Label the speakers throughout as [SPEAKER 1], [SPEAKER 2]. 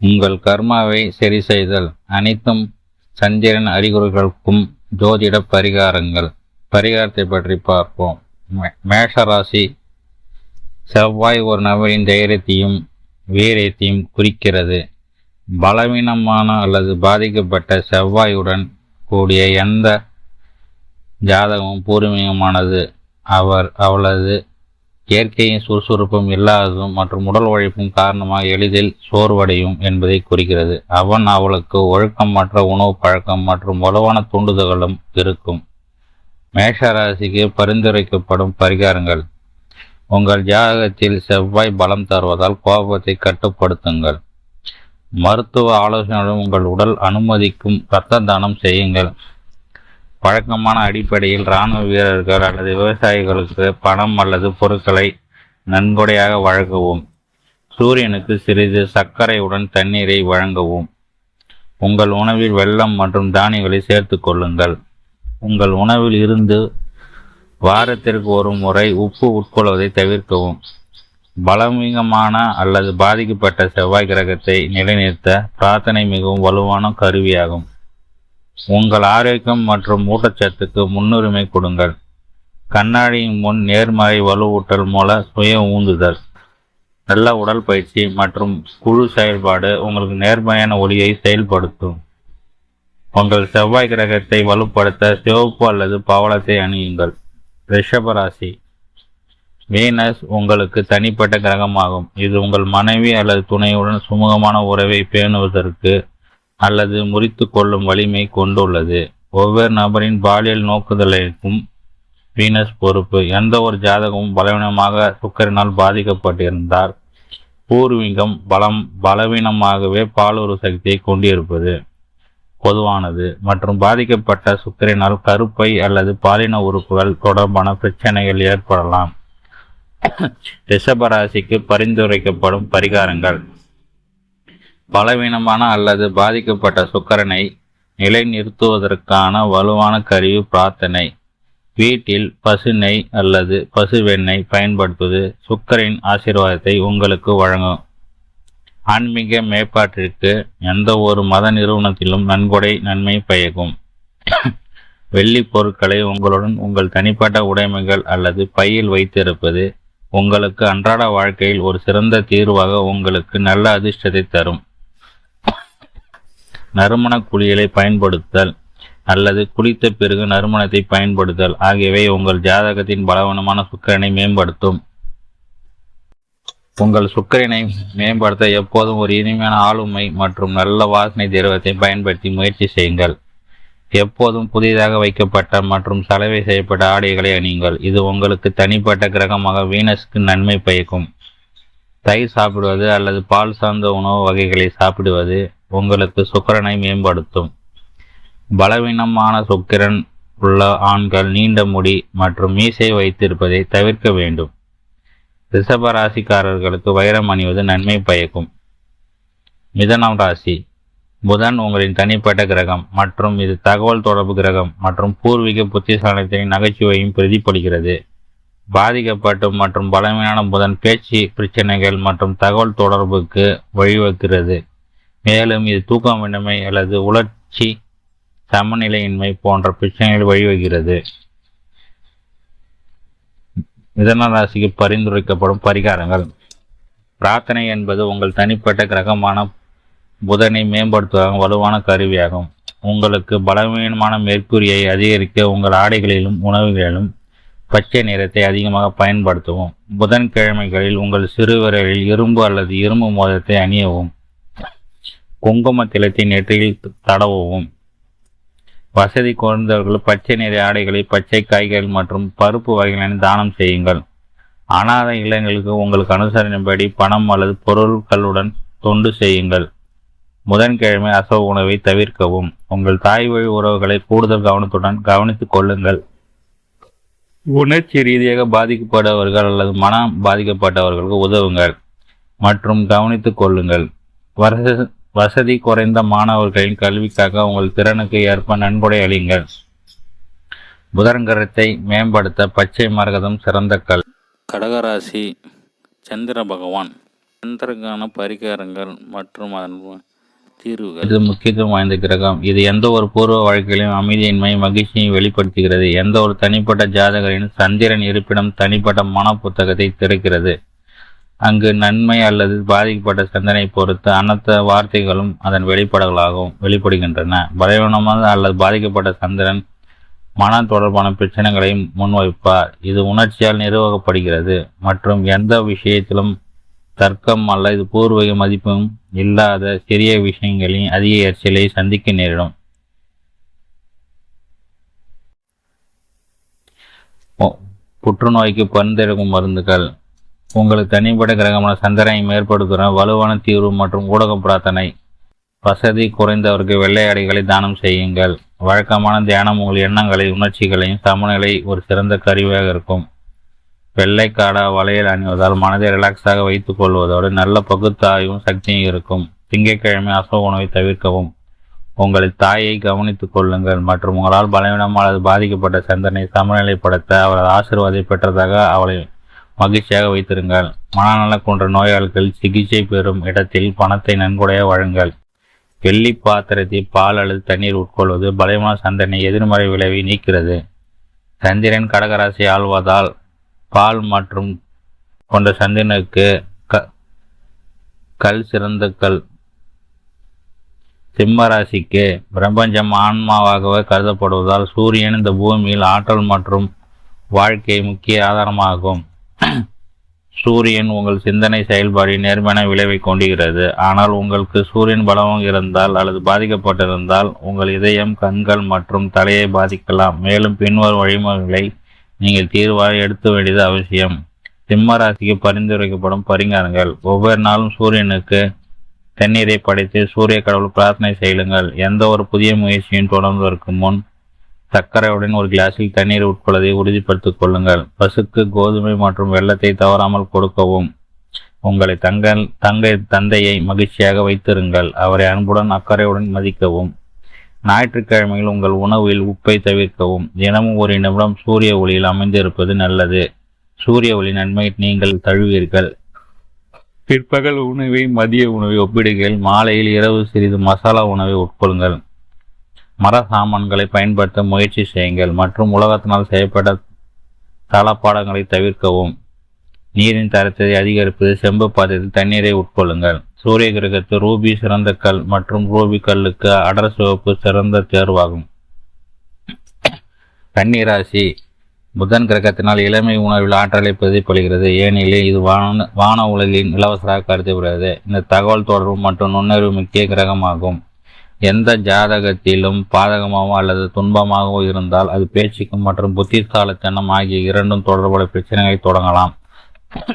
[SPEAKER 1] உங்கள் கர்மாவை சரி செய்தல். அனைத்தும் சந்திரன் அறிகுறிகளுக்கும் ஜோதிட பரிகாரங்கள். பரிகாரத்தை பற்றி பார்ப்போம். மேஷராசி. செவ்வாய் ஒரு நபரின் தைரியத்தையும் வீரியத்தையும் குறிக்கிறது. பலவீனமான அல்லது பாதிக்கப்பட்ட செவ்வாயுடன் கூடிய எந்த ஜாதகமும் பூர்வீகமானது அவளது இயற்கையின் சுறுசுறுப்பும் இல்லாததும் மற்றும் உடல் உழைப்பும் காரணமாக எளிதில் சோர்வடையும் என்பதை குறிக்கிறது. அவளுக்கு ஒழுக்கமற்ற உணவு பழக்கம் மற்றும் வலுவான தூண்டுதல்களும் இருக்கும். மேஷராசிக்கு பரிந்துரைக்கப்படும் பரிகாரங்கள். உங்கள் ஜாதகத்தில் செவ்வாய் பலம் தருவதால் கோபத்தை கட்டுப்படுத்துங்கள். மருத்துவ ஆலோசனையுடன் உங்கள் உடல் அனுமதிக்கும் இரத்த தானம் செய்யுங்கள். வழக்கமான அடிப்படையில் இராணுவ வீரர்கள் அல்லது விவசாயிகளுக்கு பணம் அல்லது பொருட்களை நன்கொடையாக வழங்கவும். சூரியனுக்கு சிறிது சர்க்கரையுடன் தண்ணீரை வழங்கவும். உங்கள் உணவில் வெல்லம் மற்றும் தானியங்களை சேர்த்து கொள்ளுங்கள். உங்கள் உணவில் இருந்து வாரத்திற்கு ஒரு முறை உப்பு உட்கொள்வதை தவிர்க்கவும். பலவீனமான அல்லது பாதிக்கப்பட்ட செவ்வாய் கிரகத்தை நிலைநிறுத்த பிரார்த்தனை மிகவும் வலுவான கருவியாகும். உங்கள் ஆரோக்கியம் மற்றும் ஊட்டச்சத்துக்கு முன்னுரிமை கொடுங்கள். கண்ணாடியின் முன் நேர்மறை வலுவூட்டல் மூலம் சுய ஊந்துதல், நல்ல உடற்பயிற்சி மற்றும் குழு செயல்பாடு உங்களுக்கு நேர்மையான ஒளியை செயல்படுத்தும். உங்கள் செவ்வாய் கிரகத்தை வலுப்படுத்த சிவப்பு அல்லது பவளத்தை அணியுங்கள். ரிஷபராசி. வீனஸ் உங்களுக்கு தனிப்பட்ட கிரகமாகும். இது உங்கள் மனைவி அல்லது துணையுடன் சுமூகமான உறவை பேணுவதற்கு அல்லது முறித்து கொள்ளும் வலிமை கொண்டுள்ளது. ஒவ்வொரு நபரின் பாலியல் நோக்குதலுக்கும் வீனஸ் பொறுப்பு. எந்த ஒரு ஜாதகமும் பலவீனமாக சுக்கிரனால் பாதிக்கப்பட்டிருந்தால் பூர்வீகம் பலவீனமாகவே பாலுறு சக்தியை கொண்டிருப்பது பொதுவானது மற்றும் பாதிக்கப்பட்ட சுக்கிரனால் கருப்பை அல்லது பாலின உறுப்புகள் தொடர்பான பிரச்சனைகள் ஏற்படலாம். ரிஷபராசிக்கு பரிந்துரைக்கப்படும் பரிகாரங்கள். பலவீனமான அல்லது பாதிக்கப்பட்ட சுக்கிரனை நிலைநிறுத்துவதற்கான வலுவான கருவி பிரார்த்தனை. வீட்டில் பசு நெய் அல்லது பசு வெண்ணெய் பயன்படுத்துவது சுக்கிரனின் ஆசீர்வாதத்தை உங்களுக்கு வழங்கும். ஆன்மீக மேம்பாட்டிற்கு எந்த ஒரு மத நிறுவனத்திலும் நன்கொடை நன்மை பயக்கும். வெள்ளி பொருட்களை உங்களுடன் உங்கள் தனிப்பட்ட உடைமைகள் அல்லது பையில் வைத்திருப்பது உங்களுக்கு அன்றாட வாழ்க்கையில் ஒரு சிறந்த தீர்வாக உங்களுக்கு நல்ல அதிர்ஷ்டத்தை தரும். நறுமண குளியலை பயன்படுத்தல் அல்லது குளித்த பிறகு நறுமணத்தை பயன்படுத்தல் ஆகியவை உங்கள் ஜாதகத்தின் பலவீனமான சுக்கிரனை மேம்படுத்தும். உங்கள் சுக்கிரனை மேம்படுத்த எப்போதும் ஒரு இனிமையான ஆளுமை மற்றும் நல்ல வாசனை திரவத்தை பயன்படுத்தி முயற்சி செய்யுங்கள். எப்போதும் புதிதாக வைக்கப்பட்ட மற்றும் சலவை செய்யப்பட்ட ஆடைகளை அணியுங்கள். இது உங்களுக்கு தனிப்பட்ட கிரகமாக வீனஸ்க்கு நன்மை பயக்கும். தயிர் சாப்பிடுவது அல்லது பால் சார்ந்த உணவு வகைகளை சாப்பிடுவது உங்களுக்கு சுக்கிரனை மேம்படுத்தும். பலவீனமான சுக்கிரன் உள்ள ஆண்கள் நீண்ட முடி மற்றும் மீசை வைத்திருப்பதை தவிர்க்க வேண்டும். ரிஷப ராசிக்காரர்களுக்கு வைரம் அணிவது நன்மை பயக்கும். மிதனம் ராசி. புதன் உங்களின் தனிப்பட்ட கிரகம் மற்றும் இது தகவல் தொடர்பு கிரகம் மற்றும் பூர்வீக புத்திசாலித்தனின் நகைச்சுவையும் பிரதிபலிக்கிறது. பாதிக்கப்பட்டு மற்றும் பலவீனமான புதன் பேச்சு பிரச்சனைகள் மற்றும் தகவல் தொடர்புக்கு வழிவகுக்கிறது. மேலும் இது தூக்கமின்மை அல்லது உணர்ச்சி சமநிலையின்மை போன்ற பிரச்சனைகள் வழிவகுக்கிறது. மிதன ராசிக்கு பரிந்துரைக்கப்படும் பரிகாரங்கள். பிரார்த்தனை என்பது உங்கள் தனிப்பட்ட கிரகமான புதனை மேம்படுத்துவதாக வலுவான கருவியாகும். உங்களுக்கு பலவீனமான மேற்கூறியை அதிகரிக்க உங்கள் ஆடைகளிலும் உணவுகளிலும் பச்சை நிறத்தை அதிகமாக பயன்படுத்தவும். புதன்கிழமைகளில் உங்கள் சிறுவிரலில் இரும்பு அல்லது இரும்பு மோதிரத்தை அணியவும். குங்கும திலத்தை நெற்றியில் தடவவும். வசதி குறைந்தவர்கள் பச்சை நிற ஆடைகளை பச்சை காய்கள் மற்றும் பருப்பு வகைகளை தானம் செய்யுங்கள். அனாதை இளைஞர்களுக்கு உங்களுக்கு அனுசரணைப்படி பணம் அல்லது பொருட்களுடன் தொண்டு செய்யுங்கள். புதன்கிழமை அசைவ உணவை தவிர்க்கவும். உங்கள் தாய் வழி உறவுகளை கூடுதல் கவனத்துடன் கவனித்துக் கொள்ளுங்கள். உணர்ச்சி ரீதியாக பாதிக்கப்பட்டவர்கள் அல்லது மனம் பாதிக்கப்பட்டவர்களுக்கு உதவுங்கள் மற்றும் கவனித்துக் கொள்ளுங்கள். வசதி குறைந்த மாணவர்களின் கல்விக்காக உங்கள் திறனுக்கு ஏற்ப நன்கொடை அளியுங்கள். புதன்கிரகத்தை மேம்படுத்த பச்சை மரகதம் சிறந்த கல். கடகராசி. சந்திர பகவான் சந்திரனுக்கான பரிகாரங்கள் மற்றும் அதன் தீர்வுகள். இது முக்கியத்துவம் வாய்ந்த கிரகம். இது எந்த ஒரு பூர்வ வாழ்க்கையிலும் அமைதியின்மை மகிழ்ச்சியை வெளிப்படுத்துகிறது. எந்த ஒரு தனிப்பட்ட ஜாதகரின் சந்திரன் இருப்பிடம் தனிப்பட்ட மன புத்தகத்தை திறக்கிறது. அங்கு நன்மை அல்லது பாதிக்கப்பட்ட சிந்தனை பொறுத்து அனைத்து வார்த்தைகளும் அதன் வெளிப்படுகின்றன. பலவீனமான அல்லது பாதிக்கப்பட்ட சந்திரன் மன தொடர்பான பிரச்சனைகளை முன்வைப்பார். இது உணர்ச்சியால் நிர்வகிக்கப்படுகிறது மற்றும் எந்த விஷயத்திலும் தர்க்கம் அல்லது பூர்வீக மதிப்பும் இல்லாத சிறிய விஷயங்களின் அதிக எரிச்சலை சந்திக்க நேரிடும். புற்றுநோய்க்கு பரிந்துரைக்கும் மருந்துகள். உங்களுக்கு தனிப்பட்ட கிரகமான சந்திரனை மேற்படுத்துகிற வலுவான தீர்வு மற்றும் ஊடக பிரார்த்தனை. வசதி குறைந்தவருக்கு வெள்ளை அடைகளை தானம் செய்யுங்கள். வழக்கமான தியானம் உங்கள் எண்ணங்களை உணர்ச்சிகளையும் சமநிலை ஒரு சிறந்த கருவியாக இருக்கும். வெள்ளைக்காடா வளையல் அணிவதால் மனதை ரிலாக்ஸாக வைத்துக் கொள்வதோடு நல்ல பகுத்தாய்வும் சக்தியும் இருக்கும். திங்கட்கிழமை அசைவ உணவை தவிர்க்கவும். உங்கள் தாயை கவனித்துக் கொள்ளுங்கள் மற்றும் உங்களால் பலவீனம் அல்லது பாதிக்கப்பட்ட சந்தனை சமநிலைப்படுத்த அவரது ஆசீர்வாதத்தை பெற்றதாக அவளை மகிழ்ச்சியாக வைத்திருங்கள். மனநல கொண்ட நோயாளிகள் சிகிச்சை பெறும் இடத்தில் பணத்தை நன்கொடைய வழங்கல். வெள்ளி பாத்திரத்தில் பால் அல்லது தண்ணீர் உட்கொள்வது பலமான சந்தனை எதிர்மறை விளைவை நீக்கிறது. சந்திரன் கடகராசி ஆள்வதால் பால் மற்றும் கொண்ட சந்திரனுக்கு கல் சிறந்த கல். சிம்ம ராசிக்கு பிரபஞ்சம் ஆன்மாவாகவே கருதப்படுவதால் சூரியன் இந்த பூமியில் ஆற்றல் மற்றும் வாழ்க்கை முக்கிய ஆதாரமாகும். சூரியன் உங்கள் சிந்தனை செயல்பாடு நேர்மையான விளைவை கொண்டுகிறது. ஆனால் உங்களுக்கு சூரியன் பலம் இருந்தால் அல்லது பாதிக்கப்பட்டிருந்தால் உங்கள் இதயம், கண்கள் மற்றும் தலையை பாதிக்கலாம். மேலும் பின்வரும் வழிமுறைகளை நீங்கள் தீர்வாக எடுக்க வேண்டியது அவசியம். சிம்ம ராசிக்கு பரிந்துரைக்கப்படும் பரிகாரங்கள். ஒவ்வொரு நாளும் சூரியனுக்கு தண்ணீரை படைத்து சூரிய கடவுள் பிரார்த்தனை செய்யுங்கள். எந்த ஒரு புதிய முயற்சியும் தொடர்வதற்கு முன் சர்க்கரையுடன் ஒரு கிளாஸில் தண்ணீர் உட்கொள்வதை உறுதிப்படுத்திக் கொள்ளுங்கள். பசுக்கு கோதுமை மற்றும் வெள்ளத்தை தவறாமல் கொடுக்கவும். உங்களை தந்தையை மகிழ்ச்சியாக வைத்திருங்கள். அவரை அன்புடன் அக்கறையுடன் மதிக்கவும். ஞாயிற்றுக்கிழமையில் உங்கள் உணவில் உப்பை தவிர்க்கவும். தினமும் ஒரு நிமிடம் சூரிய ஒளியில் அமைந்திருப்பது நல்லது. சூரிய ஒளி நன்மை நீங்கள் தழுவீர்கள். பிற்பகல் உணவை மதிய உணவை ஒப்பிடுகையில் மாலையில் இரவு சிறிது மசாலா உணவை உட்கொள்ளுங்கள். மர சாமான்களை பயன்படுத்த முயற்சி செய்யுங்கள் மற்றும் உலகத்தினால் செய்யப்பட்ட தளப்பாடங்களை தவிர்க்கவும். நீரின் தரத்தை அதிகரிப்பது. செம்பு பாத்திரத்தில் தண்ணீரை உட்கொள்ளுங்கள். சூரிய கிரகத்தில் ரூபி சிறந்த கல் மற்றும் ரூபி கல்லுக்கு அடர் சிவப்பு சிறந்த தேர்வாகும். கன்னிராசி புதன் கிரகத்தினால் இளமை உணவில் ஆற்றலை பிரதிபலிக்கிறது. ஏனெனில் இது வான உலகின் இலவசராக கருதப்படுகிறது. இந்த தகவல் தொடர்பு மற்றும் நுண்ணறிவு முக்கிய கிரகமாகும். எந்த ஜாதகத்திலும் பாதகமாகவோ அல்லது துன்பமாகவோ இருந்தால் அது பேச்சுக்கும் மற்றும் புத்திசாலித்தனம் ஆகிய இரண்டும் தொடர்புடைய பிரச்சனைகளை தொடங்கலாம்.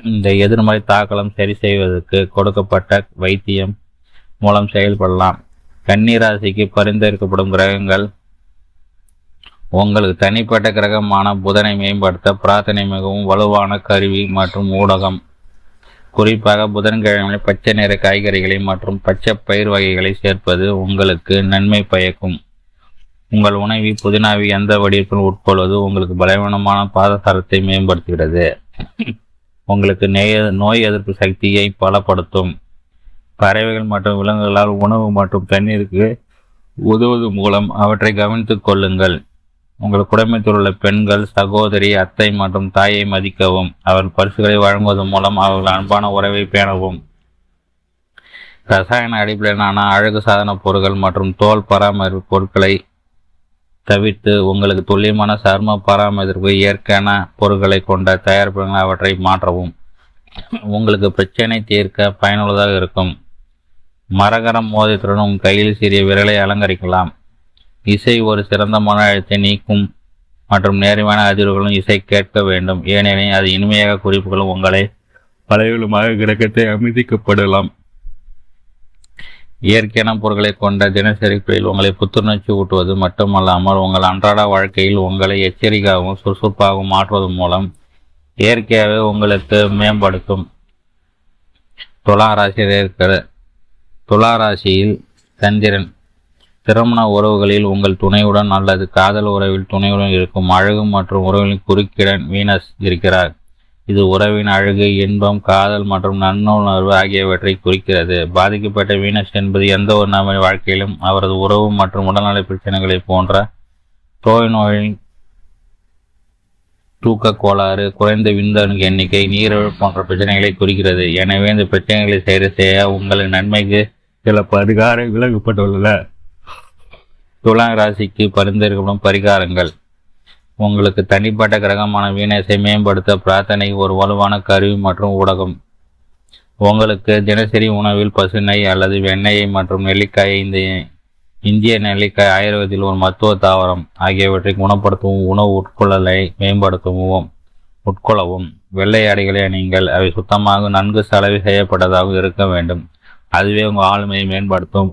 [SPEAKER 1] இந்த எதிர்மறை தாக்கலம் சரி செய்வதற்கு கொடுக்கப்பட்ட வைத்தியம் மூலம் செயல்படலாம். கன்னிராசிக்கு பரிந்துரைக்கப்படும் கிரகங்கள். உங்களுக்கு தனிப்பட்ட கிரகமான புதனை மேம்படுத்த பிரார்த்தனை மிகவும் வலுவான கருவி மற்றும் ஊடகம். குறிப்பாக புதன்கிழமை பச்சை நிற காய்கறிகளை மற்றும் பச்சை பயிர் வகைகளை சேர்ப்பது உங்களுக்கு நன்மை பயக்கும். உங்கள் உணவை புதினாவை எந்த வடிவத்தில் உட்கொள்வது உங்களுக்கு பலவீனமான பாதசாரத்தை மேம்படுத்துகிறது. உங்களுக்கு நோய் எதிர்ப்பு சக்தியை பலப்படுத்தும். பறவைகள் மற்றும் விலங்குகளால் உணவு மற்றும் தண்ணீருக்கு உதவுவது மூலம் அவற்றை கவனித்துக் கொள்ளுங்கள். உங்கள் குடும்பத்தில் உள்ள பெண்கள், சகோதரி, அத்தை மற்றும் தாயை மதிக்கவும். அவர்கள் பரிசுகளை வழங்குவதன் மூலம் அவர்கள் அன்பான உறவை பேணவும். ரசாயன அடிப்படையிலான அழகு சாதன பொருட்கள் மற்றும் தோல் பராமரிப்பு பொருட்களை தவிர்த்து உங்களுக்கு துல்லியமான சர்ம பராமரிப்பு இயற்கையான பொருட்களை கொண்ட தயாரிப்புகளை அவற்றை மாற்றவும். உங்களுக்கு பிரச்சனை தீர்க்க பயனுள்ளதாக இருக்கும். மரகரம் மோதிரத்துடன் உங்கள் கையில் சிறிய விரலை அலங்கரிக்கலாம். இசை ஒரு சிறந்த மன அழுத்தத்தை நீக்கும் மற்றும் நேர்மையான அதிர்வுகளும் இசை கேட்க வேண்டும். ஏனெனில் அது இனிமையாக குறிப்புகளும் உங்களை பலவிதமாக கிரகத்தை அமைதிக்கப்படலாம். இயற்கையான பொருட்களை கொண்ட தினசரிகளில் உங்களை புத்துணர்ச்சி ஊட்டுவது மட்டுமல்லாமல் உங்கள் அன்றாட வாழ்க்கையில் உங்களை எச்சரிக்கையாகவும் சுறுசுறுப்பாகவும் மாற்றுவதன் மூலம் இயற்கையாகவே உங்களுக்கு மேம்படுத்தும். துளாராசியில் சந்திரன். திருமண உறவுகளில் உங்கள் துணையுடன் அல்லது காதல் உறவில் துணையுடன் இருக்கும் அழகு மற்றும் உறவுகளின் குறுக்கிடன் வீனஸ் இருக்கிறார். இது உறவின் அழகு, இன்பம், காதல் மற்றும் நன்னுணர்வு ஆகியவற்றை குறிக்கிறது. பாதிக்கப்பட்ட வீனஸ் என்பது எந்த ஒரு நபரின் வாழ்க்கையிலும் அவரது உறவு மற்றும் உடல்நல பிரச்சனைகளை போன்ற நோய், தூக்க கோளாறு, குறைந்த விந்தணு எண்ணிக்கை, நீரிழிவு போன்ற பிரச்சனைகளை குறிக்கிறது. எனவே இந்த பிரச்சனைகளை சரி செய்ய உங்களின் நன்மைக்கு சில பரிகாரம் விலகப்பட்டுள்ளன. துலாம் ராசிக்கு பரிந்துரைக்கப்படும் பரிகாரங்கள். உங்களுக்கு தனிப்பட்ட கிரகமான வீனஸை மேம்படுத்த பிரார்த்தனை ஒரு வலுவான கருவி மற்றும் ஊடகம். உங்களுக்கு தினசரி உணவில் பசுனை அல்லது வெண்ணெயை மற்றும் நெல்லிக்காயை, இந்த இந்திய நெல்லிக்காய் ஆயுர்வேதத்தில் ஒரு மருத்துவ தாவரம், ஆகியவற்றை குணப்படுத்தவும் உணவு உட்கொள்ளலை உட்கொள்ளவும். வெள்ளை ஆடைகளை அணியுங்கள். அவை சுத்தமாக நன்கு சலவை செய்யப்பட்டதாக இருக்க வேண்டும். அதுவே உங்கள் ஆளுமையை மேம்படுத்தும்.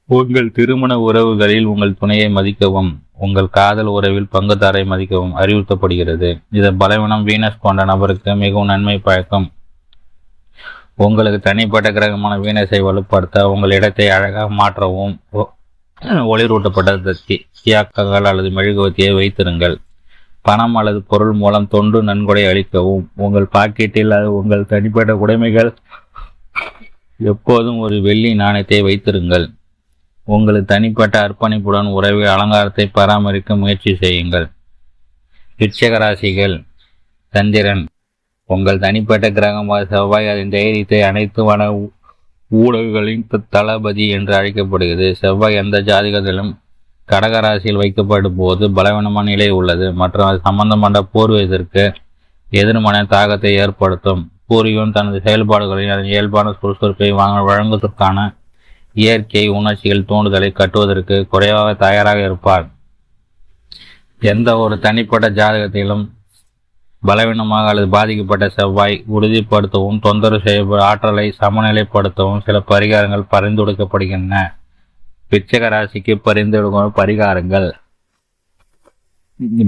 [SPEAKER 1] உங்கள் திருமண உறவுகளில் உங்கள் துணையை மதிக்கவும், உங்கள் காதல் உறவில் பங்குதாரை மதிக்கவும் அறிவுறுத்தப்படுகிறது. இது பலவீனம் வீனஸ் கொண்ட நபருக்கு மிகவும் நன்மை பயக்கும். உங்களுக்கு தனிப்பட்ட கிரகமான வீனஸை வலுப்படுத்த உங்கள் இடத்தை அழகாக மாற்றவும் ஒளிரூட்டப்பட்ட தியாக்கங்கள் அல்லது மெழுகுவத்தியை வைத்திருங்கள். பணம் அல்லது பொருள் மூலம் தொண்டு நன்கொடை அளிக்கவும். உங்கள் பாக்கெட்டில் உங்கள் தனிப்பட்ட உடைமைகள் எப்போதும் ஒரு வெள்ளி நாணயத்தை வைத்திருங்கள். உங்களது தனிப்பட்ட அர்ப்பணிப்புடன் உறவு அலங்காரத்தை பராமரிக்க முயற்சி செய்யுங்கள். விருச்சிக ராசிகள். சந்திரன் உங்கள் தனிப்பட்ட கிரகமாக செவ்வாய் அதன் தைரியத்தை அனைத்து வன ஊடகங்களின் தளபதி என்று அழைக்கப்படுகிறது. செவ்வாய் எந்த ஜாதகத்திலும் கடகராசியில் வைக்கப்படும் போது பலவீனமான நிலை உள்ளது மற்றும் அது சம்பந்தமான பூர்வீகத்திற்கு எதிர்மறை தாக்கத்தை ஏற்படுத்தும். பூர்வீகம் தனது செயல்பாடுகளில் அதன் இயல்பான சுறுசுறுப்பை வழங்குவதற்கான இயற்கை உணர்ச்சிகள் தூண்டுதலை கட்டுவதற்கு குறைவாக தயாராக இருப்பார். எந்த ஒரு தனிப்பட்ட ஜாதகத்திலும் பலவீனமாக அல்லது பாதிக்கப்பட்ட செவ்வாய் உறுதிப்படுத்தவும் தொந்தரவு செய்ய ஆற்றலை சமநிலைப்படுத்தவும் சில பரிகாரங்கள் பரிந்துரைக்கப்படுகின்றன. விருச்சிக ராசிக்கு பரிந்துரைக்கும் பரிகாரங்கள்.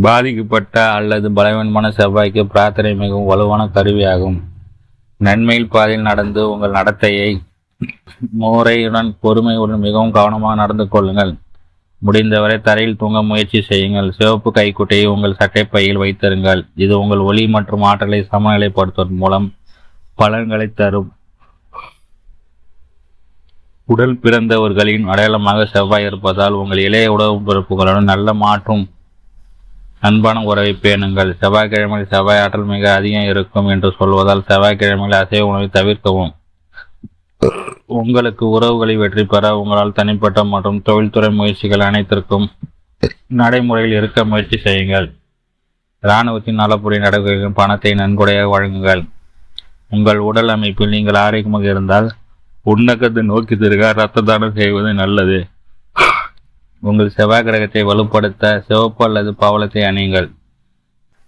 [SPEAKER 1] பாதிக்கப்பட்ட அல்லது பலவீனமான செவ்வாய்க்கு பிரார்த்தனை மிகவும் வலுவான கருவியாகும். நன்மையில் பாதையில் நடந்து உங்கள் நடத்தையை முறையுடன் பொறுமையுடன் மிகவும் கவனமாக நடந்து கொள்ளுங்கள். முடிந்தவரை தரையில் தூங்க முயற்சி செய்யுங்கள். சிவப்பு கைக்குட்டையை உங்கள் சட்டைப்பையில் வைத்திருங்கள். இது உங்கள் ஒளி மற்றும் ஆற்றலை சமநிலைப்படுத்துவதன் மூலம் பலன்களை தரும். உடல் பிறந்தவர்களின் அடையாளமாக செவ்வாய் இருப்பதால் உங்கள் இளைய உடற்பிறப்புகளுடன் நல்ல மாற்றும் அன்பான உறவை பேணுங்கள். செவ்வாய்க்கிழமையில் செவ்வாய் ஆற்றல் மிக அதிகம் இருக்கும் என்று சொல்வதால் செவ்வாய்க்கிழமையில் அசைவ உணவை தவிர்க்கவும். உங்களுக்கு உறவுகளை வெற்றி பெற உங்களால் தனிப்பட்ட மற்றும் தொழில்துறை முயற்சிகள் அனைத்திற்கும் நடைமுறையில் இருக்க முயற்சி செய்யுங்கள். இராணுவத்தின் நலப்புரி நடவடிக்கைகள் பணத்தை நன்கொடையாக வழங்குங்கள். உங்கள் உடல் அமைப்பில் நீங்கள் ஆரோக்கியமாக இருந்தால் உன்னகத்தை நோக்கி திருக இரத்த தானம் செய்வது நல்லது. உங்கள் செவ்வாய் கிரகத்தை வலுப்படுத்த சிவப்பு அல்லது பவளத்தை அணியுங்கள்.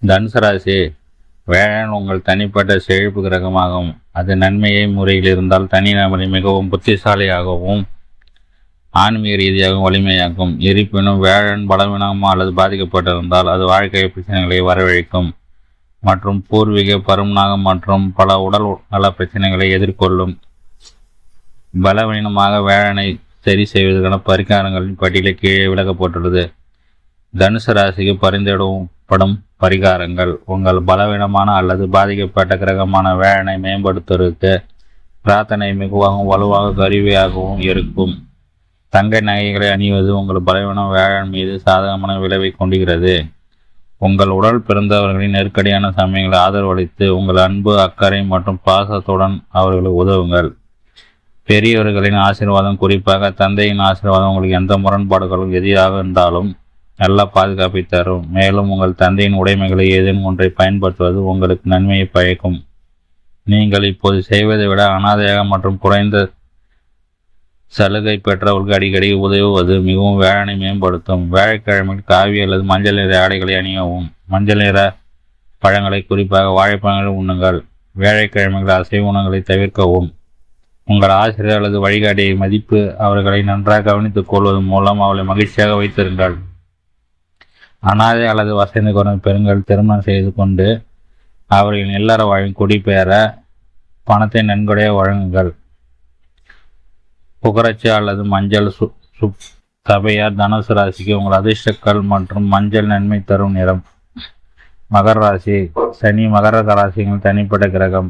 [SPEAKER 1] தனுசு ராசி. வேழன் உங்கள் தனிப்பட்ட செழிப்பு கிரகமாகும். அது நன்மையை முறையில் இருந்தால் தனிநபரை மிகவும் புத்திசாலியாகவும் ஆன்மீக ரீதியாகவும் வலிமையாகும். இருப்பினும் வேழன் பலவீனமாக அல்லது பாதிக்கப்பட்டிருந்தால் அது வாழ்க்கை பிரச்சனைகளை வரவழைக்கும் மற்றும் பூர்வீக பருமனாக மற்றும் பல உடல் நல பிரச்சனைகளை எதிர்கொள்ளும். பலவீனமாக வேழனை சரி செய்வதற்கான பரிகாரங்களின் பட்டியலை கீழே விளக்கப்பட்டுள்ளது. தனுசு ராசிக்கு பரிந்துரைக்கப்படும் பரிகாரங்கள். உங்கள் பலவீனமான அல்லது பாதிக்கப்பட்ட கிரகமான வேழனை மேம்படுத்துவதற்கு பிரார்த்தனை மிகவும் வலுவாக கருவியாகவும் இருக்கும். தங்க நகைகளை அணிவது உங்கள் பலவீன வேழன் மீது சாதகமான விளைவை கொண்டுகிறது. உங்கள் உடல் பிறந்தவர்களின் நெருக்கடியான சமயங்களை ஆதரவளித்து உங்கள் அன்பு, அக்கறை மற்றும் பாசத்துடன் அவர்களுக்கு உதவுங்கள். பெரியவர்களின் ஆசீர்வாதம், குறிப்பாக தந்தையின் ஆசீர்வாதம் உங்களுக்கு எந்த முரண்பாடுகளும் எதிராக இருந்தாலும் நல்ல பாதுகாப்பை தரும். மேலும் உங்கள் தந்தையின் உடைமைகளை ஏதேனும் ஒன்றை பயன்படுத்துவது உங்களுக்கு நன்மையை பயக்கும். நீங்கள் இப்போது செய்வதை விட அனாதையாக மற்றும் குறைந்த சலுகை பெற்றவர்களுக்கு அடிக்கடி உதவுவது மிகவும் வேழனை மேம்படுத்தும். வியாழக்கிழமையில் காவி அல்லது மஞ்சள் நிற ஆடைகளை அணியவும். மஞ்சள் நிற பழங்களை, குறிப்பாக வாழைப்பழங்களை உண்ணுங்கள். வியாழக்கிழமைகள் அசைவ உணவுகளை தவிர்க்கவும். உங்கள் ஆசிரியர் அல்லது வழிகாட்டியை மதிப்பு அவர்களை நன்றாக கவனித்துக் கொள்வதன் மூலம் அவளை மகிழ்ச்சியாக வைத்திருங்கள். அனாதை அல்லது வசதி குறைந்த பெண்கள் திருமணம் செய்து கொண்டு அவர்களின் இல்லற வாழ்வின் குடிபெயர பணத்தை நன்கொடையாக வழங்குங்கள். புகரச்சி அல்லது மஞ்சள் சபையார். தனுசு ராசிக்கு உங்கள் அதிர்ஷ்டக்கல் மற்றும் மஞ்சள் நன்மை தரும் நிறம். மகர ராசி. சனி மகர ராசிகள் தனிப்பட்ட கிரகம்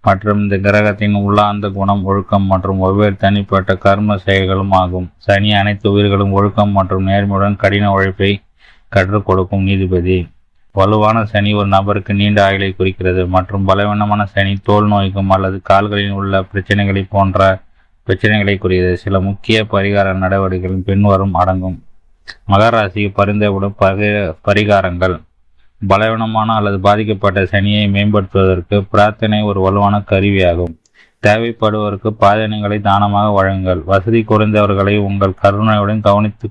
[SPEAKER 1] மற்றும் இந்த கிரகத்தின் உள்ளார்ந்த குணம் ஒழுக்கம் மற்றும் வெவ்வேறு தனிப்பட்ட கர்ம செயல்களும் ஆகும். சனி அனைத்து உயிர்களும் ஒழுக்கம் மற்றும் நேர்மையுடன் கடின உழைப்பை கற்றுக் கொடுக்கும் நீதிபதி. வலுவான சனி ஒரு நபருக்கு நீண்ட ஆயுளை குறிக்கிறது மற்றும் பலவீனமான சனி தோல் நோய்க்கும் அல்லது கால்களில் உள்ள பிரச்சனைகளை போன்ற பிரச்சனைகளை குறிக்கிறது. சில முக்கிய பரிகார நடவடிக்கைகள் பின்வரும் அடங்கும். மகர ராசிக்கு பரிந்துரைக்கப்படும் பரிகாரங்கள். பலவீனமான அல்லது பாதிக்கப்பட்ட சனியை மேம்படுத்துவதற்கு பிரார்த்தனை ஒரு வலுவான கருவியாகும். தேவைப்படுவதற்கு பாதனைகளை தானமாக வழங்குங்கள். வசதி குறைந்தவர்களை உங்கள் கருணையுடன் கவனித்து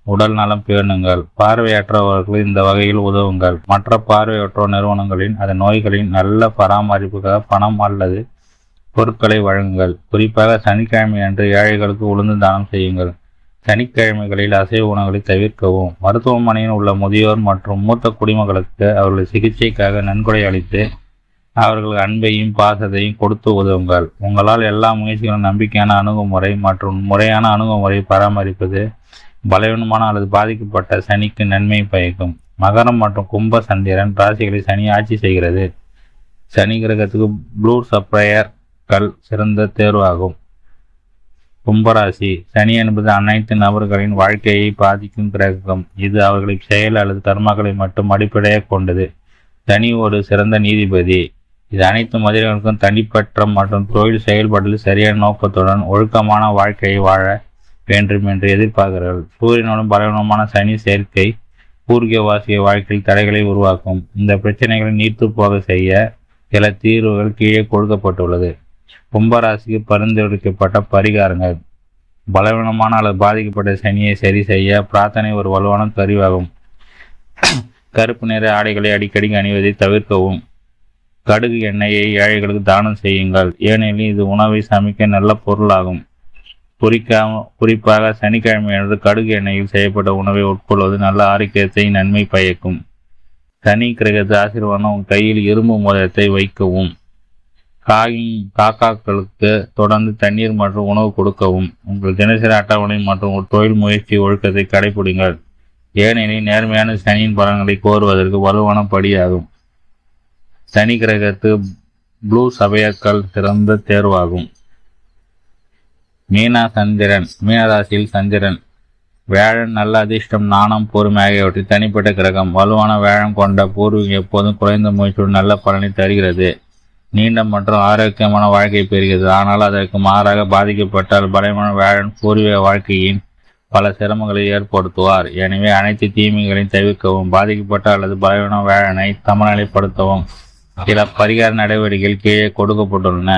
[SPEAKER 1] உடல் நலம் பேணுங்கள். பார்வையற்றவர்கள் இந்த வகையில் உதவுங்கள். மற்ற பார்வையற்றோர் நிறுவனங்களின் அதன் நோய்களின் நல்ல பராமரிப்புக்காக பணம் அல்லது பொருட்களை வழங்குங்கள். குறிப்பாக சனிக்கிழமை அன்று ஏழைகளுக்கு உளுந்து தானம் செய்யுங்கள். சனிக்கிழமைகளில் அசைவ உணவுகளை தவிர்க்கவும். மருத்துவமனையில் உள்ள முதியோர் மற்றும் மூத்த குடிமக்களுக்கு அவர்கள் சிகிச்சைக்காக நன்கொடை அளித்து அவர்கள் அன்பையும் பாசத்தையும் கொடுத்து உதவுங்கள். உங்களால் எல்லா முயற்சிகளும் நம்பிக்கையான அணுகுமுறை மற்றும் முறையான அணுகுமுறை பராமரிப்பது பலவீனமான அல்லது பாதிக்கப்பட்ட சனிக்கு நன்மை பயக்கும். மகரம் மற்றும் கும்ப சந்திரன் ராசிகளை சனி ஆட்சி செய்கிறது. சனி கிரகத்துக்கு ப்ளூ சப்ளையர்கள் சிறந்த தேர்வாகும். கும்பராசி. சனி என்பது அனைத்து நபர்களின் வாழ்க்கையை பாதிக்கும் கிரகம். இது அவர்களின் செயல் அல்லது கர்மாக்களை மட்டும் அடிப்படையாக கொண்டது. சனி ஒரு சிறந்த நீதிபதி. இது அனைத்து மனிதர்களுக்கும் தனிப்பட்ட மற்றும் தொழில் செயல்பாட்டில் சரியான நோக்கத்துடன் ஒழுக்கமான வாழ்க்கையை வாழ வேண்டும் என்று எதிர்பார்க்கிறார்கள். சூரியனுடன் பலவீனமான சனி சேர்க்கை பூர்வீகவாசிய வாழ்க்கையில் தடைகளை உருவாக்கும். இந்த பிரச்சனைகளை நீர்த்து போக செய்ய சில தீர்வுகள் கீழே கொடுக்கப்பட்டுள்ளது. கும்பராசிக்கு பரிந்துரைக்கப்பட்ட பரிகாரங்கள். பலவீனமான அல்லது பாதிக்கப்பட்ட சனியை சரி செய்ய பிரார்த்தனை ஒரு வலுவான கருவியாகும். கருப்பு நிற ஆடைகளை அடிக்கடி அணிவதை தவிர்க்கவும். கடுகு எண்ணெயை ஏழைகளுக்கு தானம் செய்யுங்கள், ஏனெனில் இது உணவை சமைக்க நல்ல பொருளாகும். குறிப்பாக சனிக்கிழமையானது கடுகு எண்ணெயில் செய்யப்பட்ட உணவை உட்கொள்வது நல்ல ஆரோக்கியத்தை நன்மை பயக்கும். சனி கிரகத்து ஆசீர்வாதம் உங்கள் கையில் இரும்பு மோதிரத்தை வைக்கவும். காக்காக்களுக்கு தொடர்ந்து தண்ணீர் மற்றும் உணவு கொடுக்கவும். உங்கள் தினசரி அட்டவணை மற்றும் ஒரு தொழில் முயற்சி ஒழுக்கத்தை கடைபிடிங்கள், ஏனெனில் நேர்மையான சனியின் பலன்களை கோருவதற்கு வலுவான படியாகும். சனி கிரகத்து ப்ளூ சபையர்கள் சிறந்த தேர்வாகும். மீனராசியில் சந்திரன். வேழன் நல்ல அதிர்ஷ்டம், நாணம், பொறுமை ஆகியவற்றில் தனிப்பட்ட கிரகம். வலுவான வேழம் கொண்ட பூர்வீகம் எப்போதும் குறைந்த முயற்சியுடன் நல்ல பலனை தருகிறது. நீண்ட மற்றும் ஆரோக்கியமான வாழ்க்கை பெறுகிறது. ஆனால் அதற்கு மாறாக பாதிக்கப்பட்டால் பலமான வேழன் பூர்வீக வாழ்க்கையின் பல சிரமங்களை ஏற்படுத்துவார். எனவே அனைத்து தீமைகளையும் தவிர்க்கவும். பாதிக்கப்பட்ட அல்லது பலவீன வேழனை சமநிலைப்படுத்தவும் சில பரிகார நடவடிக்கைகள் கீழே கொடுக்கப்பட்டுள்ளன.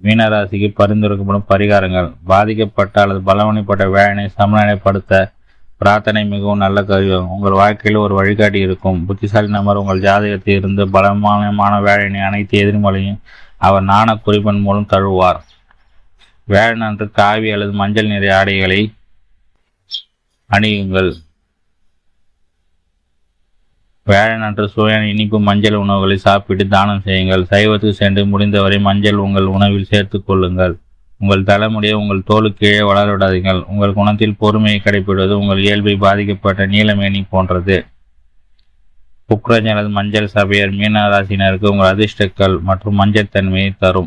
[SPEAKER 1] மீனராசிக்கு பரிந்துரைக்கப்படும் பரிகாரங்கள். பாதிக்கப்பட்ட அல்லது பலவீனப்பட்ட வேழனை சமநிலைப்படுத்த பிரார்த்தனை மிகவும் நல்ல கருவியாகும். உங்கள் வாழ்க்கையில் ஒரு வழிகாட்டி இருக்கும். புத்திசாலி நபர் உங்கள் ஜாதகத்தில் இருந்து பலமான வேழனை அனைத்து எதிர்மொழியும் அவர் நாண குறிப்பன் மூலம் தழுவார். வேழன் அன்று காவி அல்லது மஞ்சள் நிற ஆடைகளை அணியுங்கள். வேழன் அன்று சுவையான இனிப்பு மஞ்சள் உணவுகளை சாப்பிட்டு தானம் செய்யுங்கள். சைவத்துக்கு சென்று முடிந்தவரை மஞ்சள் உங்கள் உணவில் சேர்த்து கொள்ளுங்கள். உங்கள் தலைமுடியை உங்கள் தோலுக்கு கீழே வளர விடாதீர்கள். உங்கள் குணத்தில் பொறுமையை கடைபிடிப்பது உங்கள் இயல்பை பாதிக்கப்பட்ட நீலமேனி போன்றது. புக்ரஜ் அல்லது மஞ்சள் சபையர் மீனராசினருக்கு உங்கள் அதிர்ஷ்டக்கல் மற்றும் மஞ்சள் தன்மையை தரும்.